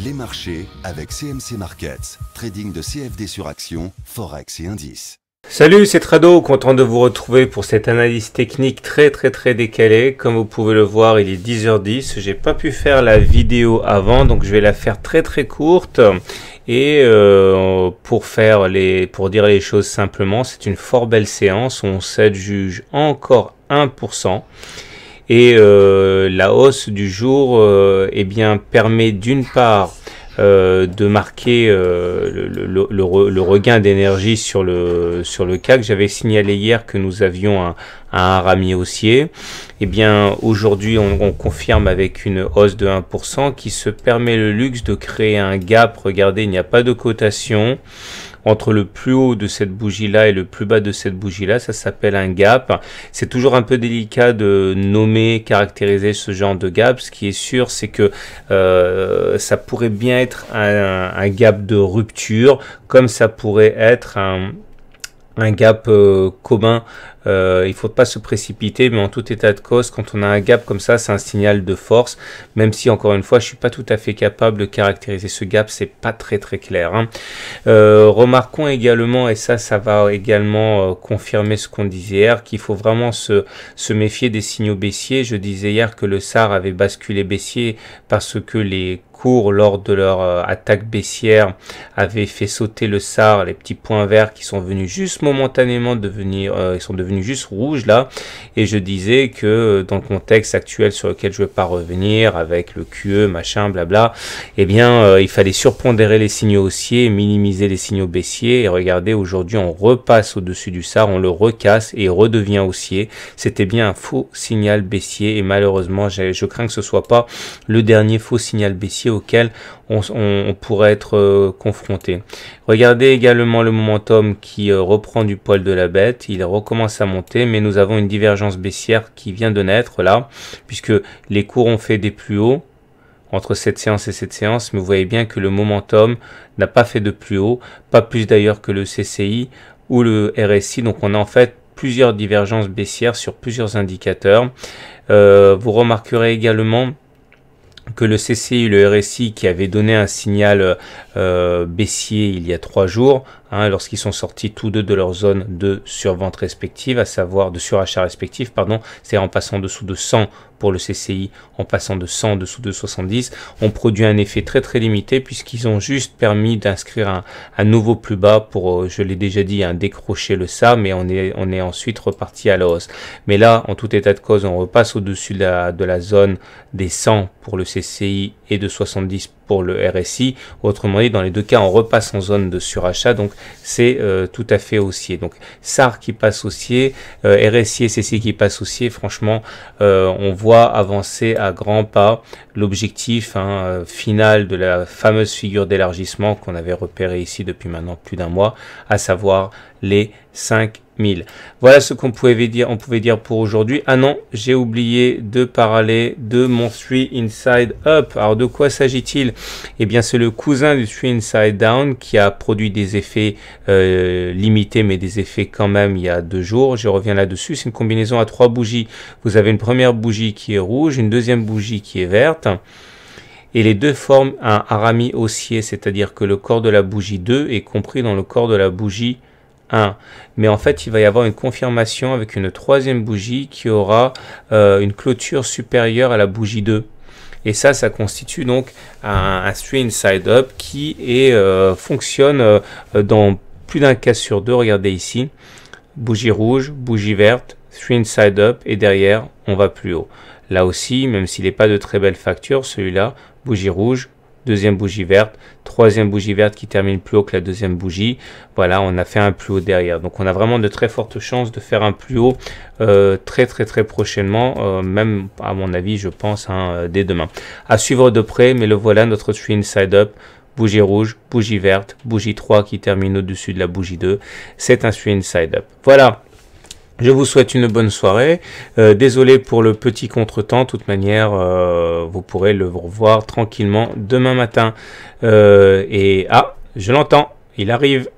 Les marchés avec CMC Markets, trading de CFD sur action, Forex et indices. Salut, c'est Trado, content de vous retrouver pour cette analyse technique très décalée. Comme vous pouvez le voir, il est 10h10. J'ai pas pu faire la vidéo avant, donc je vais la faire très courte. Et pour dire les choses simplement, c'est une fort belle séance. On s'adjuge encore 1%. Et la hausse du jour eh bien, permet d'une part de marquer le regain d'énergie sur le CAC. J'avais signalé hier que nous avions un harami haussier. Eh bien, aujourd'hui, on confirme avec une hausse de 1% qui se permet le luxe de créer un gap. Regardez, il n'y a pas de cotation entre le plus haut de cette bougie-là et le plus bas de cette bougie-là. Ça s'appelle un gap. C'est toujours un peu délicat de nommer, caractériser ce genre de gap. Ce qui est sûr, c'est que ça pourrait bien être un gap de rupture, comme ça pourrait être un gap commun. Il ne faut pas se précipiter, mais en tout état de cause, quand on a un gap comme ça, c'est un signal de force, même si encore une fois, je suis pas tout à fait capable de caractériser ce gap, c'est pas très clair, hein. Remarquons également, et ça va également confirmer ce qu'on disait hier, qu'il faut vraiment se méfier des signaux baissiers. Je disais hier que le SAR avait basculé baissier parce que les cours lors de leur attaque baissière avaient fait sauter le SAR, les petits points verts qui sont venus juste momentanément ils sont devenus juste rouges là, et je disais que dans le contexte actuel sur lequel je ne vais pas revenir avec le QE machin blabla, eh bien il fallait surpondérer les signaux haussiers, minimiser les signaux baissiers, et regardez, aujourd'hui on repasse au-dessus du SAR, on le recasse et il redevient haussier. C'était bien un faux signal baissier, et malheureusement je crains que ce soit pas le dernier faux signal baissier auquel on pourrait être confronté. Regardez également le momentum qui reprend du poil de la bête, il recommence à monter, mais nous avons une divergence baissière qui vient de naître là, puisque les cours ont fait des plus hauts entre cette séance et cette séance, mais vous voyez bien que le momentum n'a pas fait de plus haut, pas plus d'ailleurs que le CCI ou le RSI, donc on a en fait plusieurs divergences baissières sur plusieurs indicateurs. Vous remarquerez également que le CCI et le RSI, qui avaient donné un signal baissier il y a 3 jours, hein, lorsqu'ils sont sortis tous deux de leur zone de survente respective, à savoir de surachat respectif, pardon, c'est en passant en dessous de 100 pour le CCI, en passant de 100 en dessous de 70, ont produit un effet très limité, puisqu'ils ont juste permis d'inscrire un nouveau plus bas pour, je l'ai déjà dit, décrocher le SAR, mais on est ensuite reparti à la hausse. Mais là, en tout état de cause, on repasse au-dessus de la zone des 100 pour le CCI et de 70 pour le RSI. Autrement dit, dans les deux cas, on repasse en zone de surachat, donc c'est tout à fait haussier. Donc SAR qui passe haussier, RSI et CCI qui passe haussier, franchement, on voit avancer à grands pas l'objectif final de la fameuse figure d'élargissement qu'on avait repéré ici depuis maintenant plus d'un mois, à savoir les 5000. Voilà ce qu'on pouvait dire pour aujourd'hui. Ah non, j'ai oublié de parler de mon 3 Inside Up. Alors de quoi s'agit-il? Eh bien c'est le cousin du 3 Inside Down qui a produit des effets limités, mais des effets quand même il y a 2 jours. Je reviens là-dessus. C'est une combinaison à 3 bougies. Vous avez une première bougie qui est rouge, une deuxième bougie qui est verte, et les deux forment un harami haussier, c'est-à-dire que le corps de la bougie 2 est compris dans le corps de la bougie 1. Mais en fait, il va y avoir une confirmation avec une troisième bougie qui aura une clôture supérieure à la bougie 2. Et ça constitue donc un 3 Inside Up qui fonctionne dans plus d'un cas sur 2. Regardez ici, bougie rouge, bougie verte, 3 Inside Up, et derrière, on va plus haut. Là aussi, même s'il n'est pas de très belle facture, celui-là, bougie rouge, deuxième bougie verte, troisième bougie verte qui termine plus haut que la deuxième bougie. Voilà, on a fait un plus haut derrière. Donc on a vraiment de très fortes chances de faire un plus haut très prochainement, même à mon avis, je pense, dès demain. À suivre de près, mais le voilà, notre 3 Inside Up. Bougie rouge, bougie verte, bougie 3 qui termine au-dessus de la bougie 2. C'est un 3 Inside Up. Voilà. Je vous souhaite une bonne soirée. Désolé pour le petit contretemps. De toute manière, vous pourrez le revoir tranquillement demain matin. Je l'entends. Il arrive.